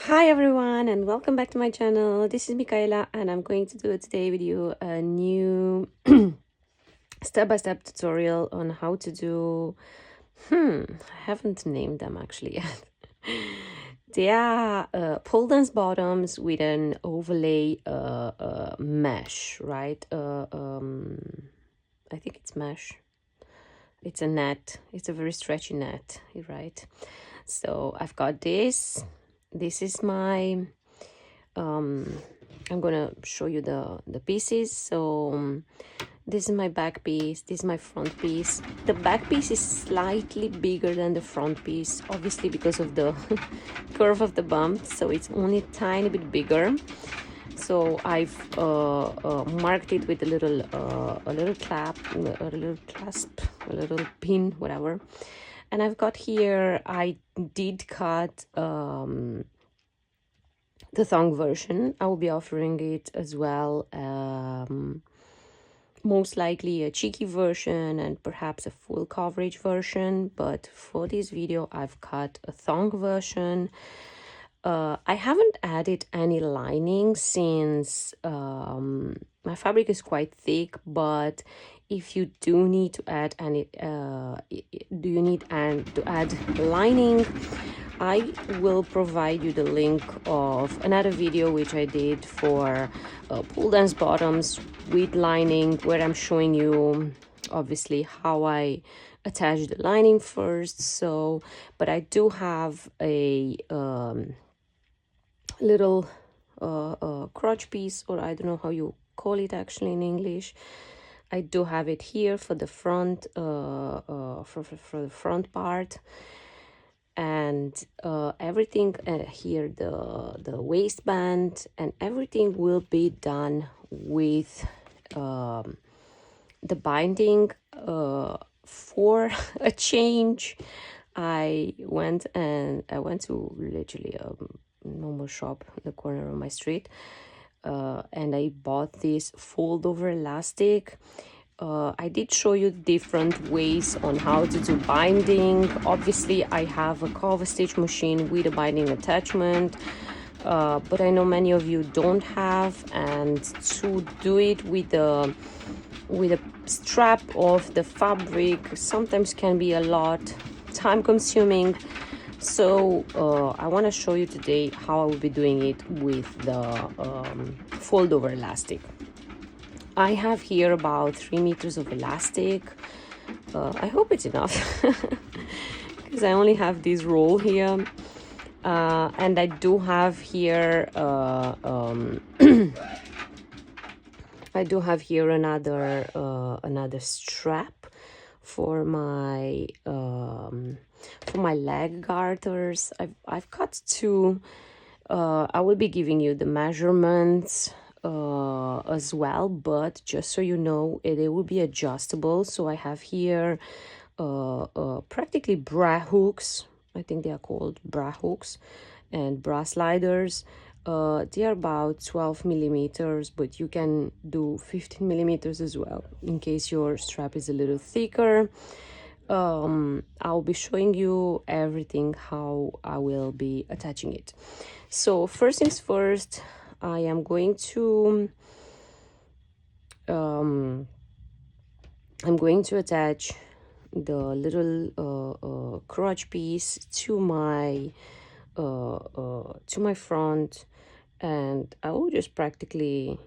Hi everyone and welcome back to my channel. This is Michaela and I'm going to do today with you a new step-by-step tutorial on how to do I haven't named them actually yet. They are pole dance bottoms with an overlay mesh, right? I think it's mesh. It's a net. It's a very stretchy net, right? So I've got this. This is my I'm gonna show you the pieces. So this is my back piece, this is my front piece. The back piece is slightly bigger than the front piece, obviously because of the curve of the bump, so it's only a tiny bit bigger. So I've marked it with a little clasp, a little pin, whatever. And I've got here, I did cut the thong version. I will be offering it as well, most likely a cheeky version and perhaps a full coverage version, but for this video I've cut a thong version. I haven't added any lining since my fabric is quite thick, but if you do need to add any to add lining, I will provide you the link of another video which I did for pole dance bottoms with lining, where I'm showing you obviously how I attach the lining first. So, but I do have a little crotch piece, or I don't know how you call it actually in English. I do have it here for the front, for the front part, and everything here, the waistband and everything will be done with the binding. For a change, I went to literally a normal shop in the corner of my street, and I bought this fold over elastic. I did show you different ways on how to do binding. Obviously I have a cover stitch machine with a binding attachment, but I know many of you don't have, and to do it with a strap of the fabric sometimes can be a lot time consuming. So I want to show you today how I will be doing it with the fold over elastic. I have here about 3 meters of elastic. I hope it's enough because I only have this roll here, and I do have here I do have here another strap for my leg garters. I've cut two. I will be giving you the measurements as well, but just so you know, they will be adjustable. So I have here practically bra hooks. I think they are called bra hooks, and bra sliders. They are about 12 millimeters, but you can do 15 millimeters as well in case your strap is a little thicker. I'll be showing you everything how I will be attaching it. So first things first, I am going to attach the little crotch piece to my front, and I will just practically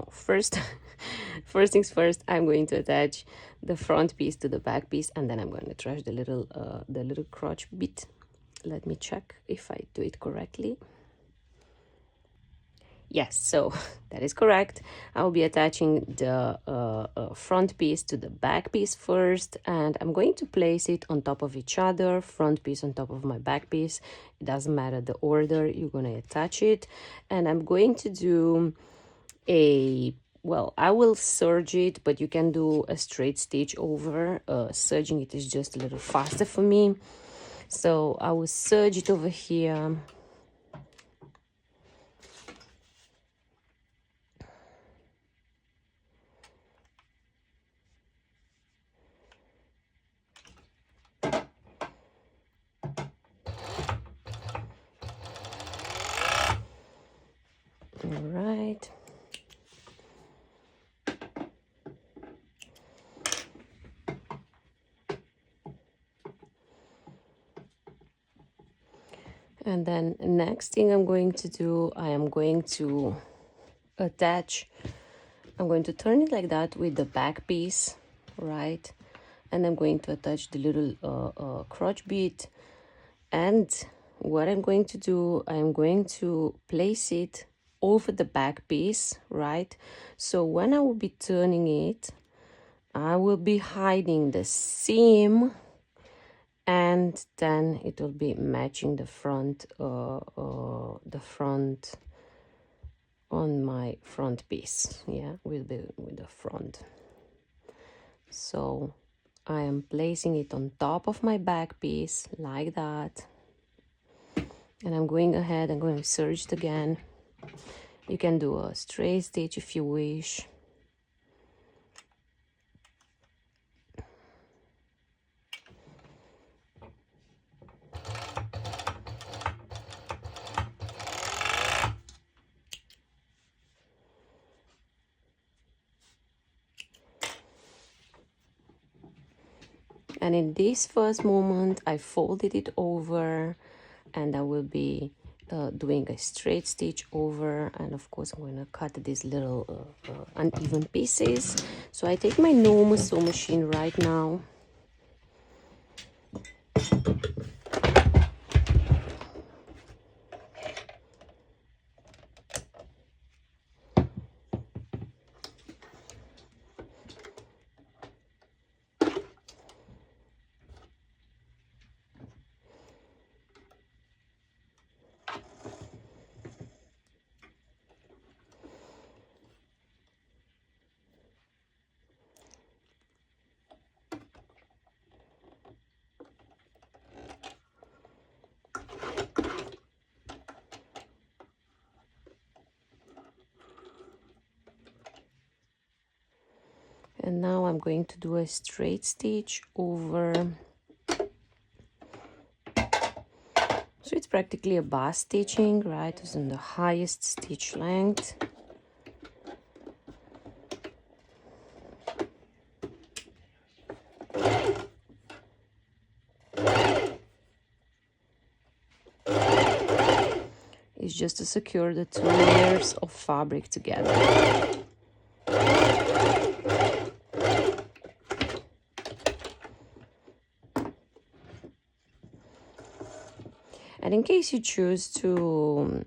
first first things first, I'm going to attach the front piece to the back piece, and then I'm going to attach the little crotch bit. Let me check if I do it correctly. Yes, so that is correct. I will be attaching the front piece to the back piece first, and I'm going to place it on top of each other, front piece on top of my back piece. It doesn't matter the order you're going to attach it. And I'm going to do I will serge it, but you can do a straight stitch over. Serging it is just a little faster for me. So I will serge it over here. And then next thing I'm going to do, I am going to attach, I'm going to turn it like that with the back piece, right? And I'm going to attach the little crotch bead. And what I'm going to do, I'm going to place it over the back piece, right? So when I will be turning it, I will be hiding the seam, and then it will be matching the front on my front piece, yeah, with the front. So I am placing it on top of my back piece like that, and I'm going ahead and going to serge it again. You can do a straight stitch if you wish. And in this first moment, I folded it over, and I will be doing a straight stitch over, and of course I'm going to cut these little uneven pieces. So I take my normal sew machine right now, and now I'm going to do a straight stitch over. So it's practically a bust stitching, right? It's in the highest stitch length. It's just to secure the 2 layers of fabric together. And in case you choose to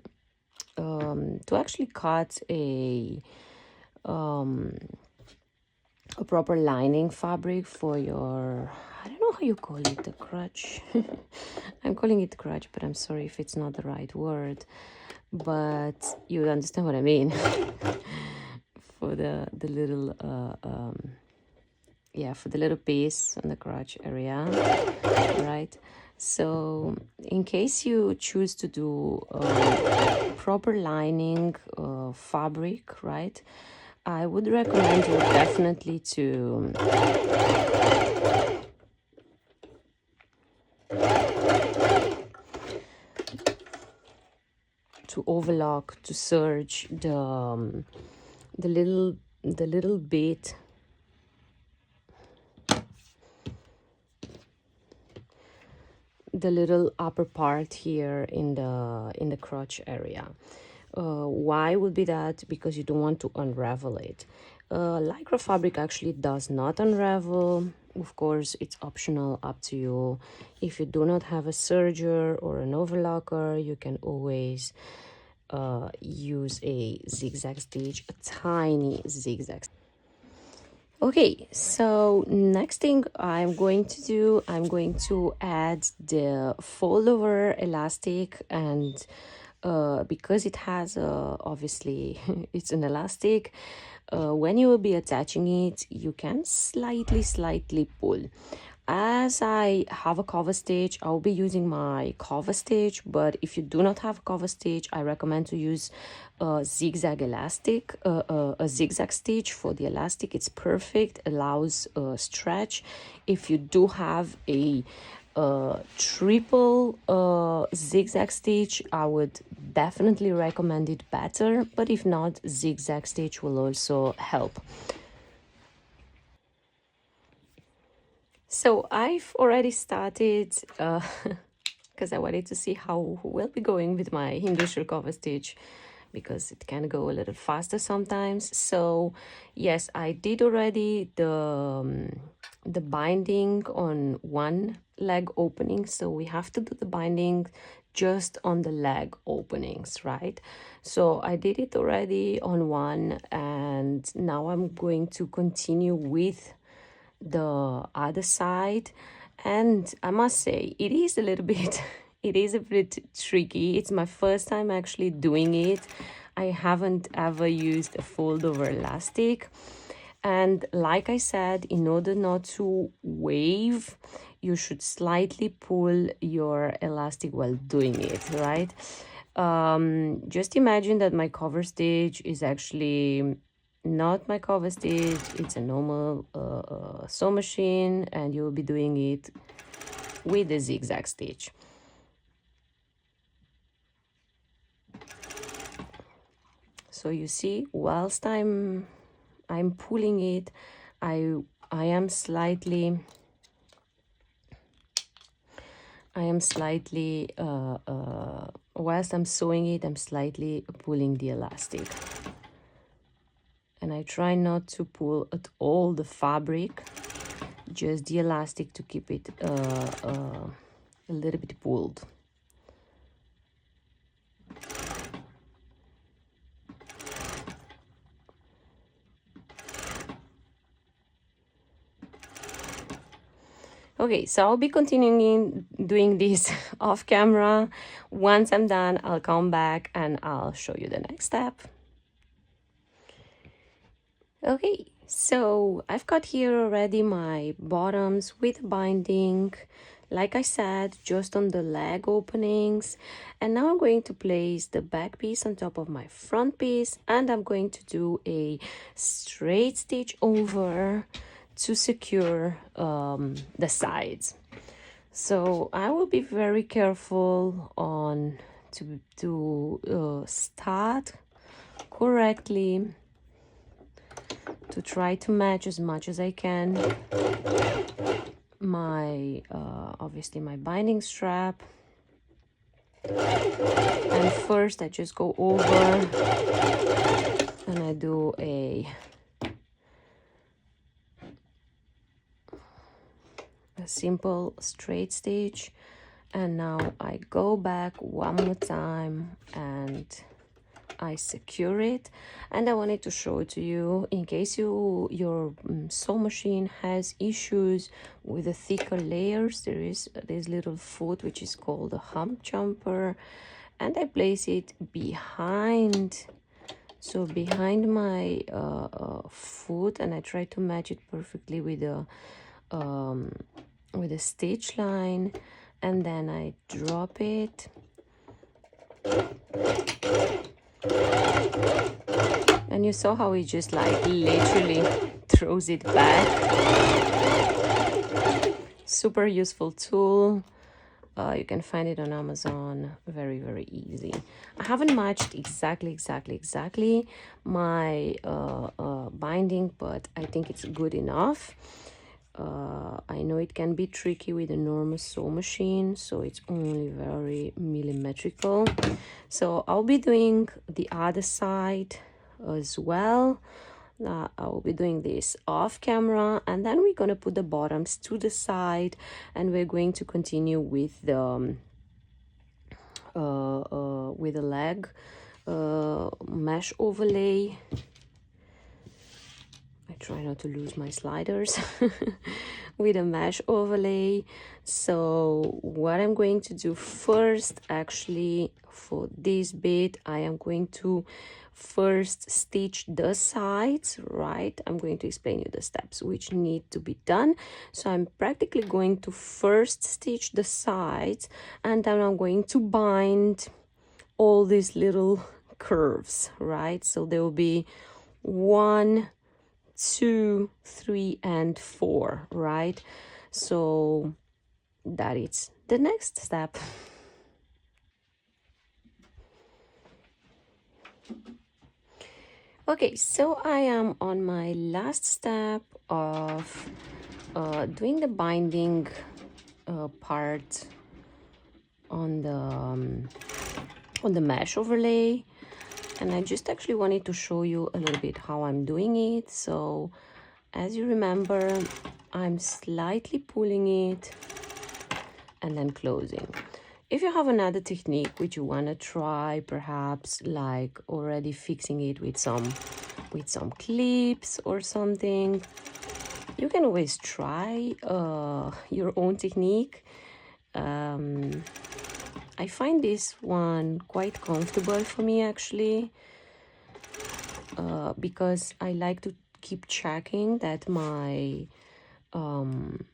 actually cut a proper lining fabric for your, I don't know how you call it, the crutch. I'm calling it crutch, but I'm sorry if it's not the right word, but you understand what I mean. For the little yeah, for the little piece on the crotch area, right? So in case you choose to do proper lining fabric, right, I would recommend you definitely to overlock, to serge the little bit, the little upper part here in the crotch area. Why would be that? Because you don't want to unravel it. Lycra fabric actually does not unravel. Of course, it's optional, up to you. If you do not have a serger or an overlocker, you can always use a zigzag stitch, a tiny zigzag. Okay, so next thing I'm going to do, I'm going to add the fold over elastic, and because it has obviously it's an elastic, when you will be attaching it, you can slightly pull. As I have a cover stitch, I'll be using my cover stitch, but if you do not have a cover stitch, I recommend to use a zigzag elastic, a zigzag stitch for the elastic. It's perfect, allows stretch. If you do have a triple zigzag stitch, I would definitely recommend it better, but if not, zigzag stitch will also help. So I've already started because I wanted to see how we'll be going with my industrial cover stitch, because it can go a little faster sometimes. So yes, I did already the binding on one leg opening, so we have to do the binding just on the leg openings, right? So I did it already on one, and now I'm going to continue with the other side. And I must say, it is a little bit it is a bit tricky. It's my first time actually doing it. I haven't ever used a fold over elastic, and like I said, in order not to wave, you should slightly pull your elastic while doing it, right? Just imagine that my cover stitch is actually not my cover stitch. It's a normal sew machine, and you'll be doing it with a zigzag stitch. So you see, whilst I'm pulling it, I am slightly whilst I'm sewing it, I'm slightly pulling the elastic, and I try not to pull at all the fabric, just the elastic, to keep it a little bit pulled. Okay, so I'll be continuing doing this off camera. Once I'm done, I'll come back and I'll show you the next step. Okay, so I've got here already my bottoms with binding, like I said, just on the leg openings. And now I'm going to place the back piece on top of my front piece, and I'm going to do a straight stitch over to secure the sides. So I will be very careful on to start correctly, to try to match as much as I can my obviously my binding strap. And first I just go over and I do a simple straight stitch, and now I go back one more time and I secure it. And I wanted to show it to you in case your sew machine has issues with the thicker layers. There is this little foot which is called a hump jumper, and I place it behind, so behind my foot, and I try to match it perfectly with a stitch line, and then I drop it. And you saw how he just like literally throws it back. Super useful tool. You can find it on Amazon. Very, very easy. I haven't matched exactly my binding, but I think it's good enough. I know it can be tricky with a normal sew machine, so it's only very millimetrical. So I'll be doing the other side as well. I'll be doing this off camera, and then we're going to put the bottoms to the side, and we're going to continue with the leg mesh overlay. I try not to lose my sliders with a mesh overlay. So what I'm going to do first, actually, for this bit, I am going to first stitch the sides, right? I'm going to explain you the steps which need to be done. So I'm practically going to first stitch the sides, and then I'm going to bind all these little curves, right? So there will be 1, 2, 3, and 4, right? So that is the next step. Okay, so I am on my last step of doing the binding part on the mesh overlay, and I just actually wanted to show you a little bit how I'm doing it. So as you remember, I'm slightly pulling it and then closing. If you have another technique which you want to try, perhaps like already fixing it with some clips or something, you can always try your own technique. I find this one quite comfortable for me actually, because I like to keep checking that my binding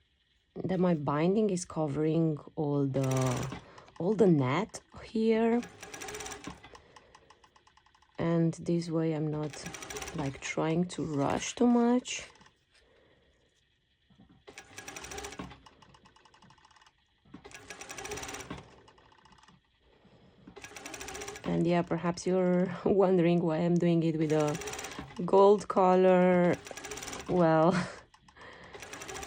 is covering all the net here, and this way I'm not like trying to rush too much. And yeah, perhaps you're wondering why I'm doing it with a gold color. Well,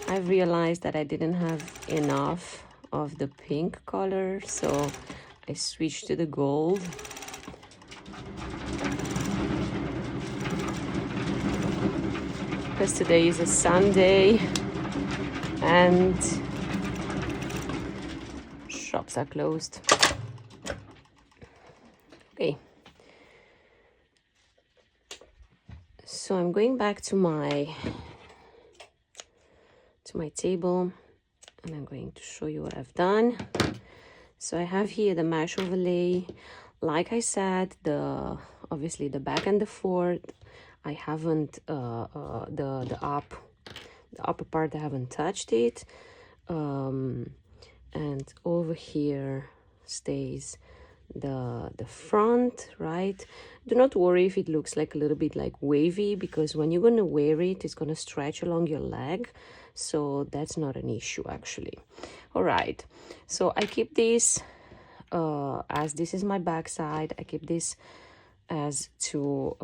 I've realized that I didn't have enough of the pink color, so I switched to the gold. Because today is a Sunday and shops are closed. Okay. So I'm going back to my table, and I'm going to show you what I've done. So I have here the mesh overlay. Like I said, obviously the back and the forth, I haven't the upper part, I haven't touched it, and over here stays the front, right? Do not worry if it looks like a little bit like wavy, because when you're going to wear it, it's going to stretch along your leg, so that's not an issue actually. All right, so I keep this as this is my back side. I keep this as to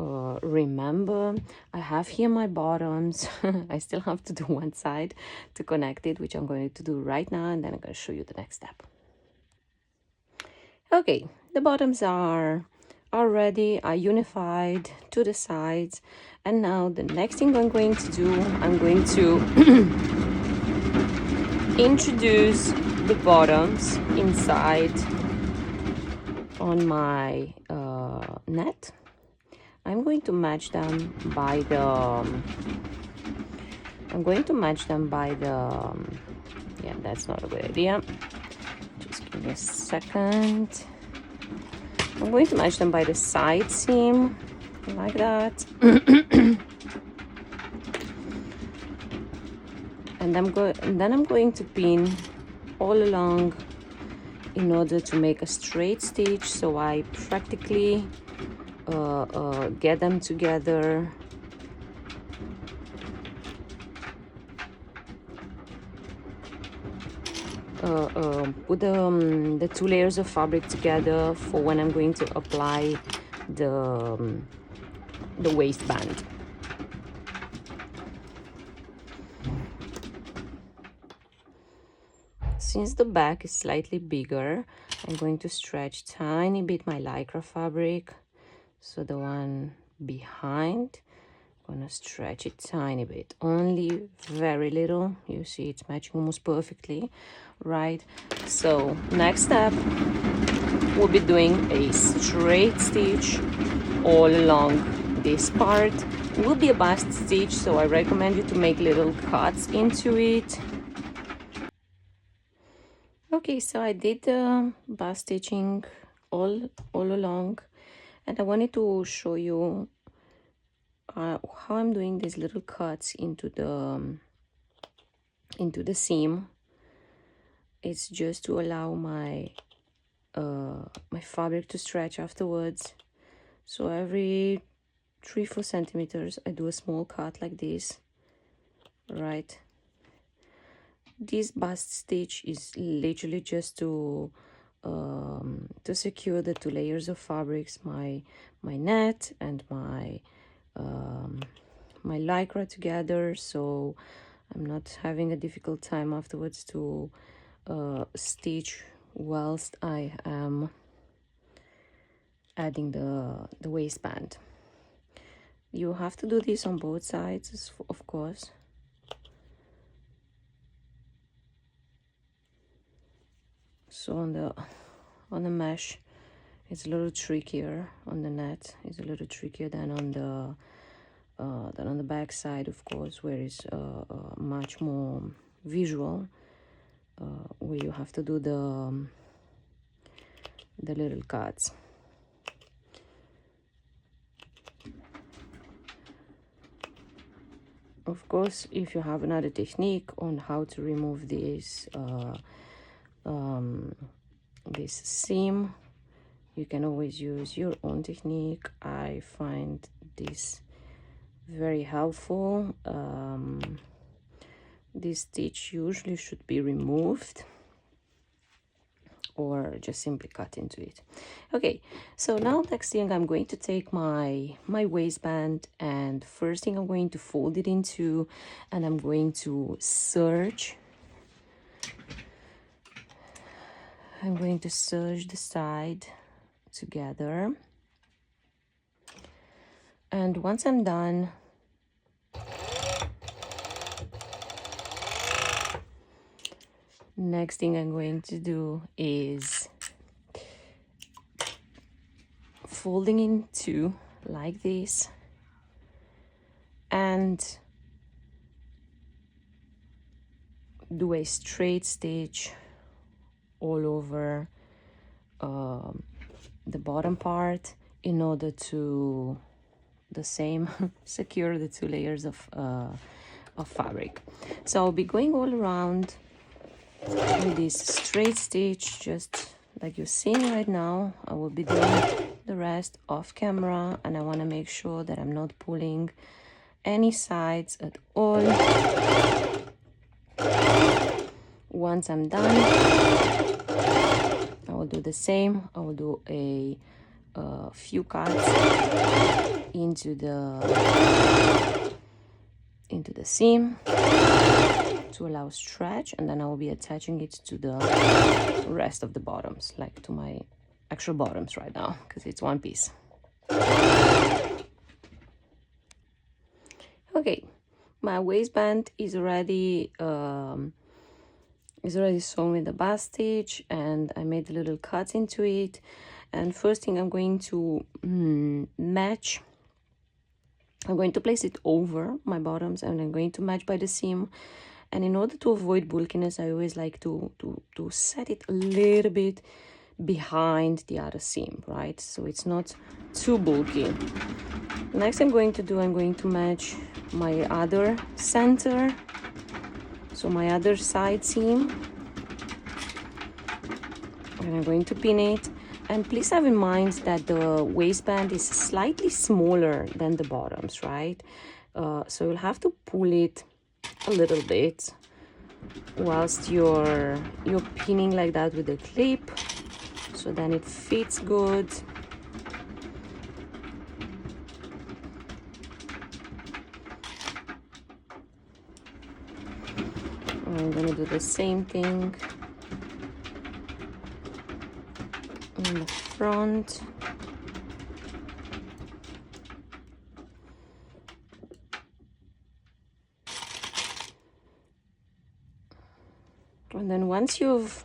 remember. I have here my bottoms. I still have to do one side to connect it, which I'm going to do right now, and then I'm going to show you the next step. Okay, the bottoms are ready, are unified to the sides, and now the next thing I'm going to do, I'm going to introduce the bottoms inside on my net. I'm going to match them by the yeah, that's not a good idea. Just give me a second. I'm going to match them by the side seam, like that. And then I'm going to pin all along in order to make a straight stitch, so I practically get them together. Put the two layers of fabric together for when I'm going to apply the waistband. Since the back is slightly bigger, I'm going to stretch tiny bit my lycra fabric. So the one behind, I'm gonna stretch it tiny bit, only very little. You see it's matching almost perfectly, right? So next step, we'll be doing a straight stitch all along this part. It will be a bust stitch, so I recommend you to make little cuts into it. Okay, so I did the bust stitching all along, and I wanted to show you how I'm doing these little cuts into the seam. It's just to allow my my fabric to stretch afterwards. So every 3-4 centimeters I do a small cut like this, right? This bust stitch is literally just to secure the two layers of fabrics, my net and my lycra together, so I'm not having a difficult time afterwards to stitch whilst I am adding the waistband. You have to do this on both sides, of course. So on the mesh, it's a little trickier. On the net, it's a little trickier than on the back side, of course, where it's much more visual, where you have to do the little cuts. Of course, if you have another technique on how to remove this this seam, you can always use your own technique. I find this very helpful. This stitch usually should be removed or just simply cut into it. Okay, so now next thing, I'm going to take my waistband, and first thing I'm going to fold it in two, and I'm going to serge. I'm going to serge the side together, and once I'm done, next thing I'm going to do is folding in two like this, and do a straight stitch all over the bottom part in order to secure the two layers of fabric. So I'll be going all around with this straight stitch, just like you're seeing right now. I will be doing the rest off camera, and I want to make sure that I'm not pulling any sides at all. Once I'm done, I will do the same. I will do a few cuts into the seam to allow stretch, and then I will be attaching it to the rest of the bottoms, like to my actual bottoms right now, because it's one piece. Okay, my waistband is already sewn with the bust stitch, and I made little cuts into it. And first thing, I'm going to match. I'm going to place it over my bottoms, and I'm going to match by the seam. And in order to avoid bulkiness, I always like to set it a little bit behind the other seam, right? So it's not too bulky. Next I'm going to match my other center, so my other side seam, and I'm going to pin it. And please have in mind that the waistband is slightly smaller than the bottoms, right? So you'll have to pull it a little bit whilst you're pinning like that with a clip, so then it fits good. I'm gonna do the same thing in the front. And then once you've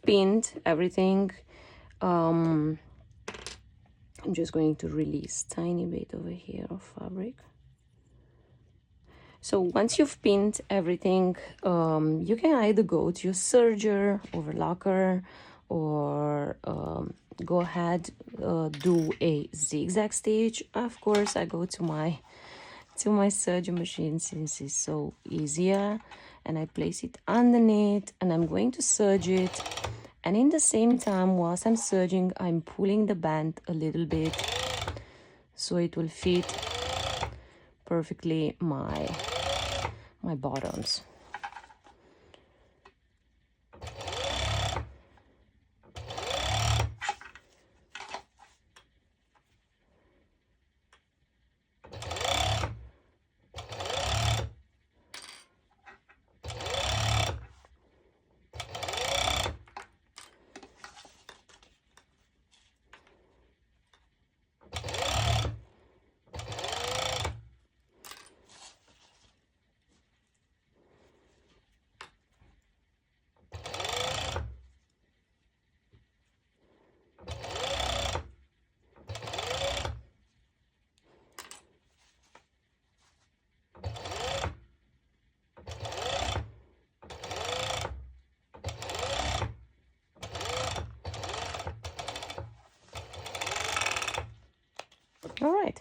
pinned everything, I'm just going to release tiny bit over here of fabric. So once you've pinned everything, you can either go to your serger, overlocker, or go ahead, do a zigzag stitch. Of course, I go to my serger machine since it's so easier, and I place it underneath, and I'm going to serge it. And in the same time, whilst I'm serging, I'm pulling the band a little bit so it will fit perfectly my bottoms. All right,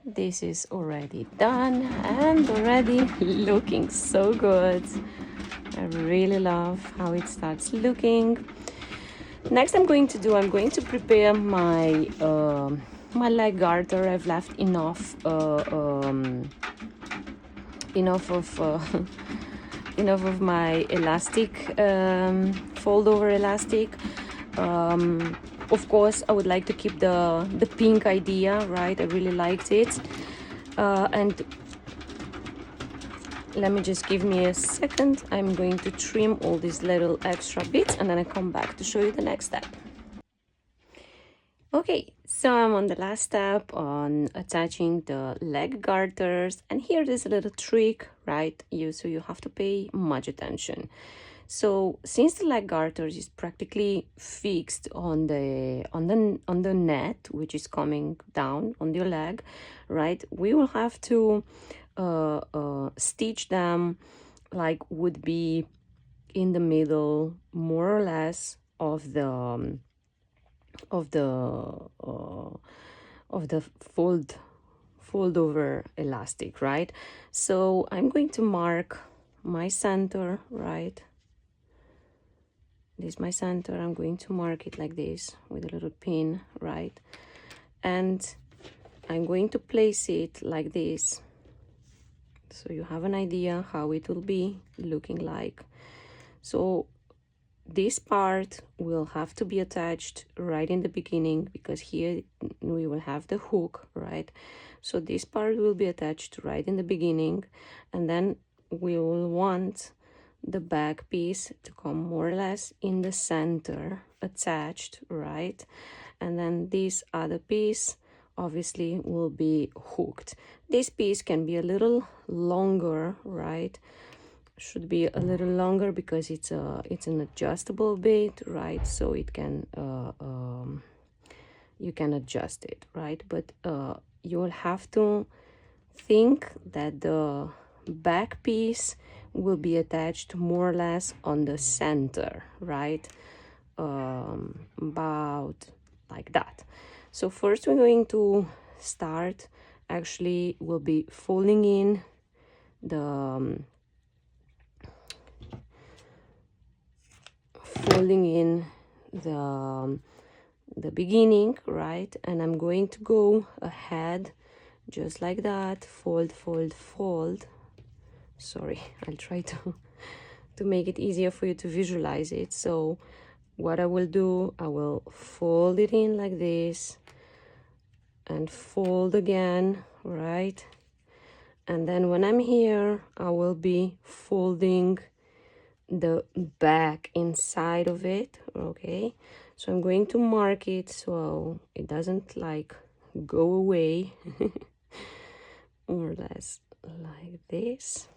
this is already done and already looking so good. I really love how it starts looking. Next I'm going to prepare my my leg garter. I've left enough enough of enough of my elastic, fold over elastic. Of course I would like to keep the pink idea, right? I really liked it. And let me just give me a second. I'm going to trim all these little extra bits and then I come back to show you the next step. Okay, so I'm on the last step on attaching the leg garters, and here there's a little trick, right? So you have to pay much attention. So since the leg garter is practically fixed on the net, which is coming down on your leg, right? We will have to stitch them like would be in the middle, more or less, of the fold over elastic, right? So I'm going to mark my center, right? This is my center. I'm going to mark it like this with a little pin, right? And I'm going to place it like this, so you have an idea how it will be looking like. So this part will have to be attached right in the beginning, because here we will have the hook, right? So this part will be attached right in the beginning, and then we will want the back piece to come more or less in the center, attached, right? And then this other piece obviously will be hooked. This piece can be a little longer, right? Should be a little longer because it's an adjustable bit, right? So it can you can adjust it, right? But you will have to think that the back piece will be attached more or less on the center, right? About like that. So first we're going to start, actually we'll be folding in the the beginning, right? And I'm going to go ahead just like that, fold, fold, fold. Sorry, I'll try to make it easier for you to visualize it. So what I will do, I will fold it in like this and fold again, right? And then when I'm here, I will be folding the back inside of it, okay? So I'm going to mark it so it doesn't like go away. More or less like this.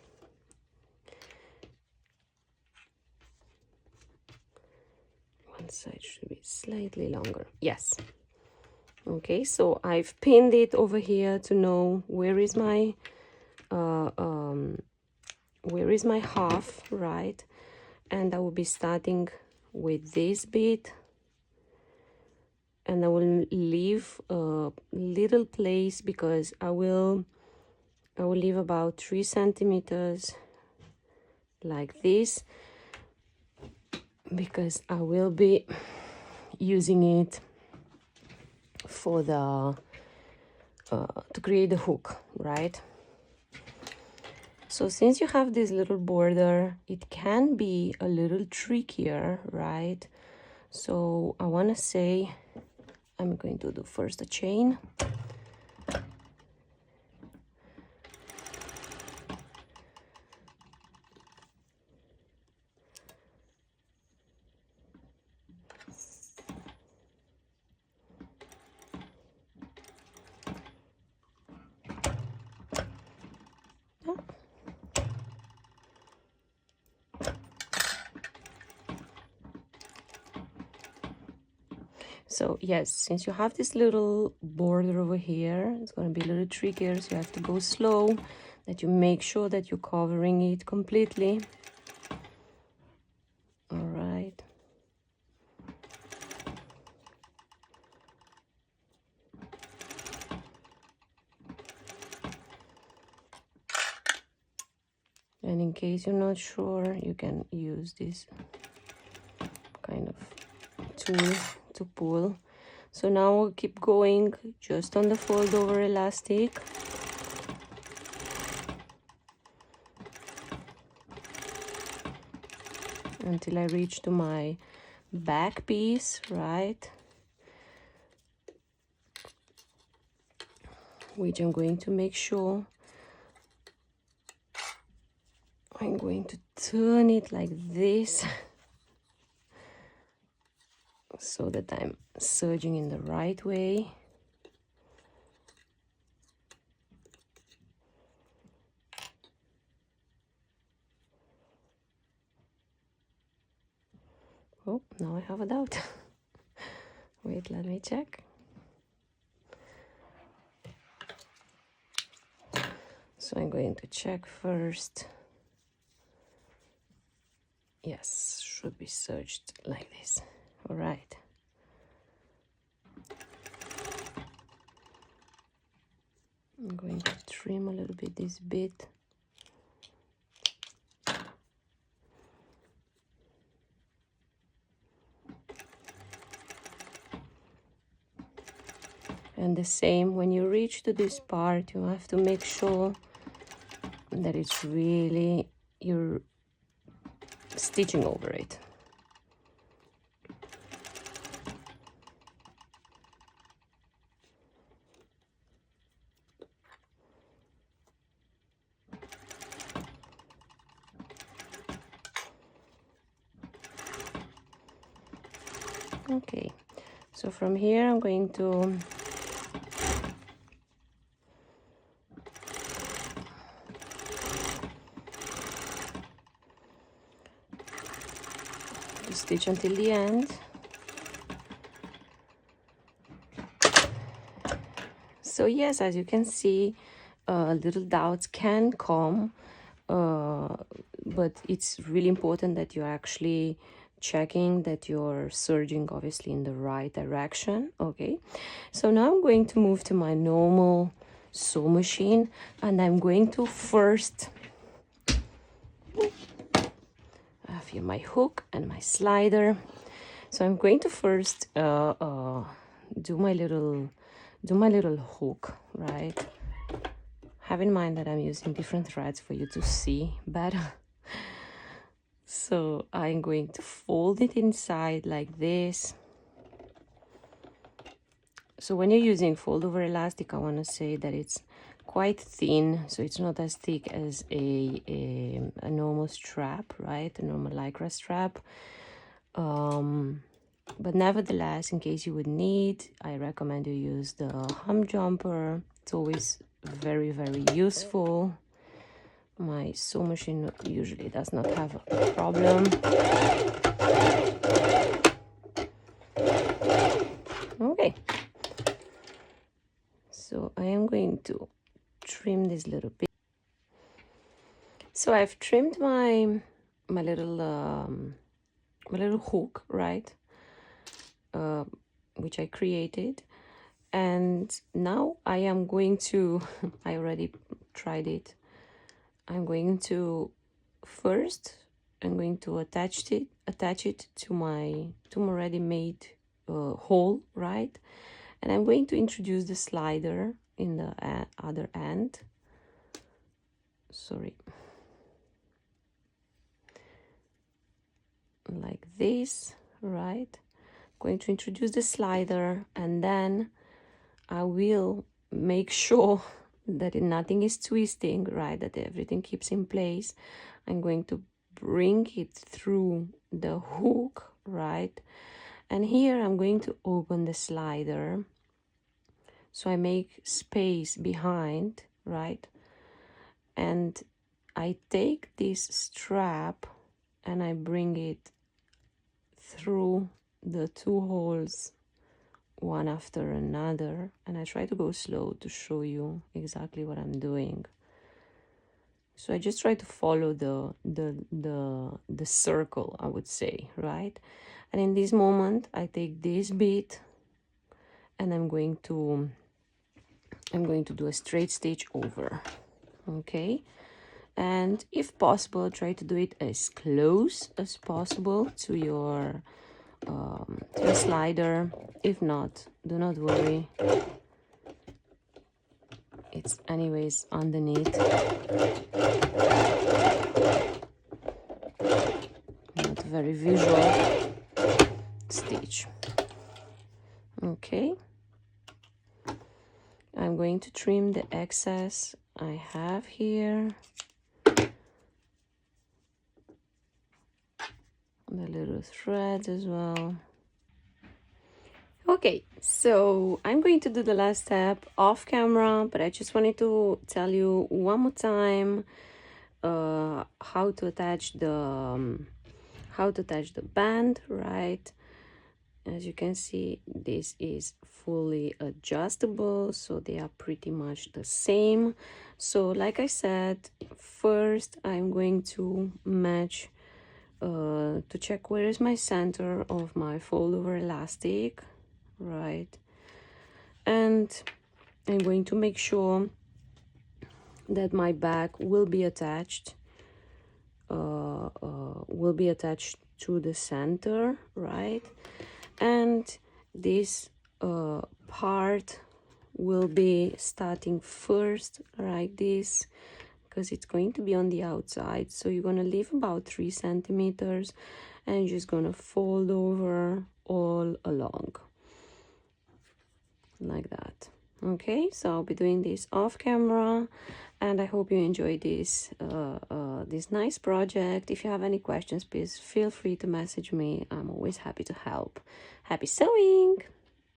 One side should be slightly longer, yes. Okay, so I've pinned it over here to know where is my half, right? And I will be starting with this bit, and I will leave a little place because I will leave about 3 centimeters like this, because I will be using it for the to create the hook, right? So since you have this little border, it can be a little trickier, right? So I want to say I'm going to do first a chain. So yes, since you have this little border over here, it's going to be a little trickier, so you have to go slow, that you make sure that you're covering it completely. All right. And in case you're not sure, you can use this kind of tool to pull. So now we'll keep going just on the fold over elastic. Until I reach to my back piece, right? Which I'm going to make sure I'm going to turn it like this so that I'm serging in the right way. Oh, now I have a doubt. Wait, let me check. So I'm going to check first. Yes, should be serged like this. All right. I'm going to trim a little bit this bit. And the same, when you reach to this part, you have to make sure that it's really, you're stitching over it. Okay, so from here I'm going to stitch until the end. So yes, as you can see, little doubts can come, but it's really important that you're actually checking that you're serging obviously in the right direction. Okay, so now I'm going to move to my normal sew machine, and I'm going to first I have here my hook and my slider. So I'm going to first do my little hook, right? Have in mind that I'm using different threads for you to see better. So I'm going to fold it inside like this. So when you're using fold over elastic, I want to say that it's quite thin, so it's not as thick as a normal strap, right? A normal lycra strap. But nevertheless, in case you would need, I recommend you use the hump jumper. It's always very, very useful. My sew machine usually does not have a problem. Okay. So I am going to trim this little bit. So I've trimmed my little hook, right? Which I created, and now I am going to I already tried it. I'm going to first attach it to my ready-made hole, right? And I'm going to introduce the slider in the other end. Sorry. Like this, right? Going to introduce the slider, and then I will make sure that nothing is twisting, right? That everything keeps in place. I'm going to bring it through the hook, right? And here I'm going to open the slider. So I make space behind, right? And I take this strap and I bring it through the two holes one after another, and I try to go slow to show you exactly what I'm doing. So I just try to follow the circle, I would say, right? And in this moment I take this bit and I'm going to do a straight stitch over. Okay, and if possible, try to do it as close as possible to your slider. If not, do not worry, it's anyways underneath, not very visual stitch. Okay, I'm going to trim the excess I have here, the little threads as well. Okay, so I'm going to do the last step off camera, but I just wanted to tell you one more time how to attach the band, right? As you can see, this is fully adjustable, so they are pretty much the same. So like I said, first I'm going to match to check where is my center of my fold over elastic, right? And I'm going to make sure that my back will be attached to the center, right? And this part will be starting first like this, because it's going to be on the outside. So you're gonna leave about 3 centimeters and you're just gonna fold over all along like that. Okay, so I'll be doing this off camera, and I hope you enjoyed this this nice project. If you have any questions, please feel free to message me. I'm always happy to help. Happy sewing!